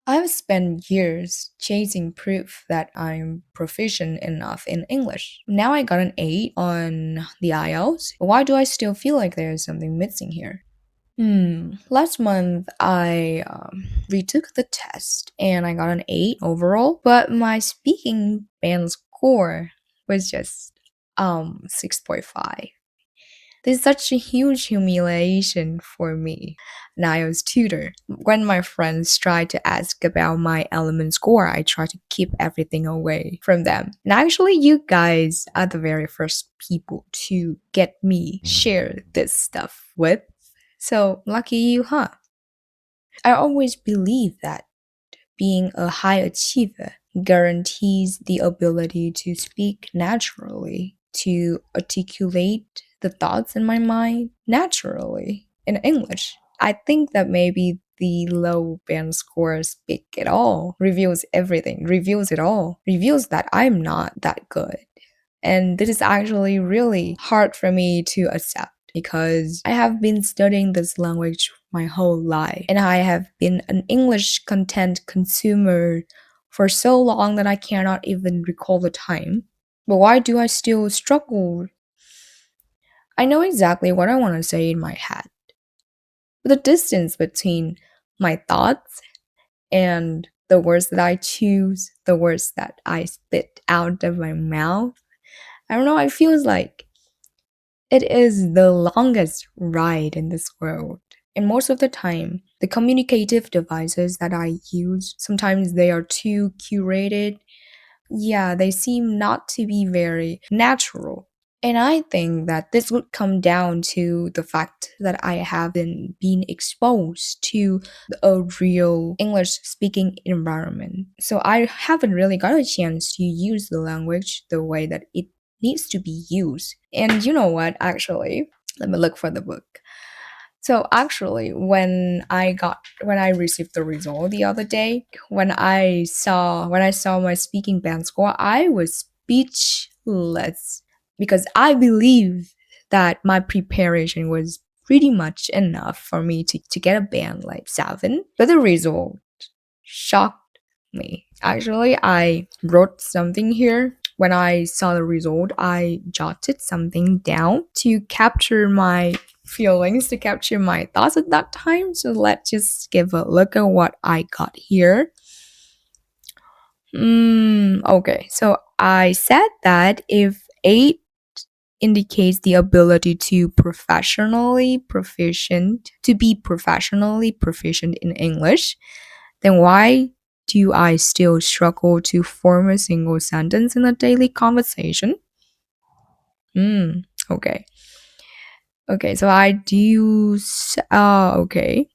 I've spent years chasing proof that I'm proficient enough in English. Now I got an 8 on the IELTS. Why do I still feel like there's something missing here? Last month I retook the test and I got an 8 overall, but my speaking band score was just 6.5. This is such a huge humiliation for me. Niall's tutor. When my friends try to ask about my element score, I try to keep everything away from them. And actually, you guys are the very first people to get me share this stuff with. So lucky you, huh? I always believe that being a high achiever guarantees the ability to speak naturally, to articulate the thoughts in my mind naturally in English. I think that maybe the low band score speak it all reveals everything, reveals it all, reveals that I'm not that good. And this is actually really hard for me to accept because I have been studying this language my whole life and I have been an English content consumer for so long that I cannot even recall the time. But why do I still struggle? I know exactly what I want to say in my head. But the distance between my thoughts and the words that I choose, the words that I spit out of my mouth, I don't know, it feels like it is the longest ride in this world. And most of the time, the communicative devices that I use, sometimes they are too curated. Yeah, they seem not to be very natural. And I think that this would come down to the fact that I haven't been exposed to a real English speaking environment. So I haven't really got a chance to use the language the way that it needs to be used. And you know what, actually, let me look for the book. So actually, when I received the result the other day, when I saw my speaking band score, I was speechless because I believe that my preparation was pretty much enough for me to get a band like 7. But the result shocked me. Actually, I wrote something here. When I saw the result, I jotted something down to capture my feelings, to capture my thoughts at that time. So let's just give a look at what I got here. Okay, so I said that if 8 indicates the ability to be professionally proficient in English, then why do I still struggle to form a single sentence in a daily conversation? Okay. Okay, so I do. Okay.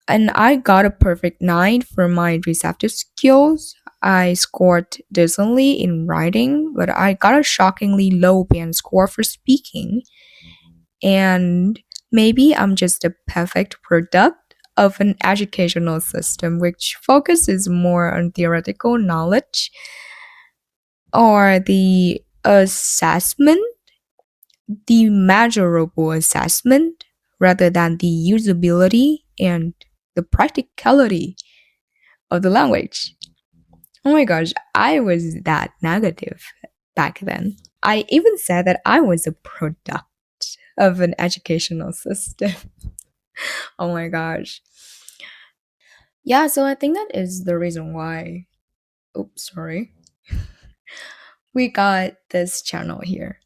And I got a perfect 9 for my receptive skills. I scored decently in writing, but I got a shockingly low band score for speaking. And maybe I'm just a perfect product of an educational system which focuses more on theoretical knowledge or the measurable assessment, rather than the usability and the practicality of the language. Oh my gosh, I was that negative back then. I even said that I was a product of an educational system. Oh my gosh. Yeah, so I think that is the reason why. Oops, sorry. We got this channel here.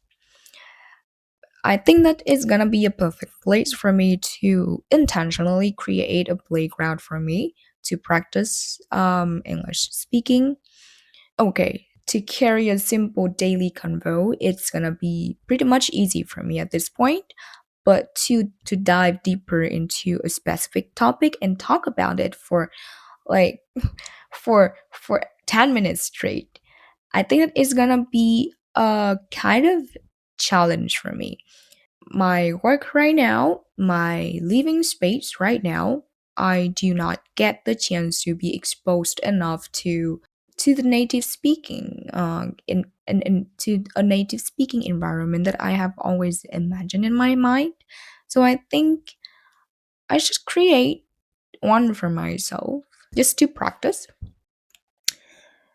I think that is gonna be a perfect place for me to intentionally create a playground for me to practice English speaking. Okay, to carry a simple daily convo, it's gonna be pretty much easy for me at this point. But to dive deeper into a specific topic and talk about it for like for 10 minutes straight, I think that is gonna be a kind of challenge for me. My work right now, my living space right now, I do not get the chance to be exposed enough to the native speaking in to a native speaking environment that I have always imagined in my mind. So I think I should create one for myself. just to practice.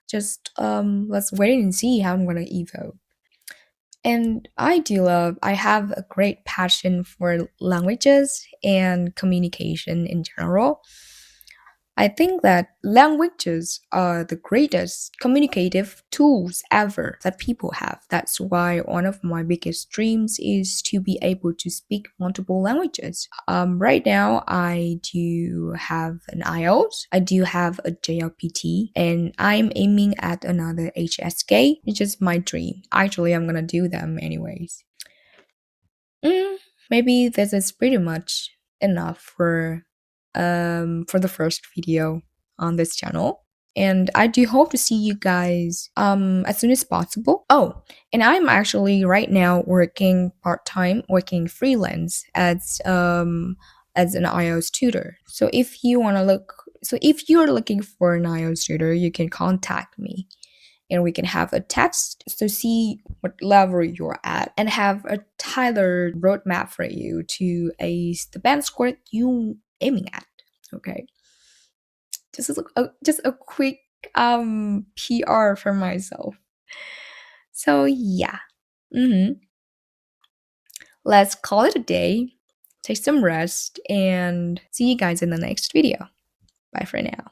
Just let's wait and see how I'm gonna evolve. And I have a great passion for languages and communication in general. I think that languages are the greatest communicative tools ever that people have. That's why one of my biggest dreams is to be able to speak multiple languages. Right now, I do have an IELTS, I do have a JLPT, and I'm aiming at another HSK. It's just my dream. Actually, I'm gonna do them anyways. Mm, maybe this is pretty much enough for the first video on this channel. And I do hope to see you guys as soon as possible. Oh, and I'm actually right now working part-time, working freelance as an IELTS tutor. So if you're looking for an IELTS tutor, you can contact me and we can have a text to see what level you're at and have a tailored roadmap for you to the band score you aiming at. Okay, just a quick PR for myself. So yeah, mm-hmm. Let's call it a day. Take some rest and see you guys in the next video. Bye for now.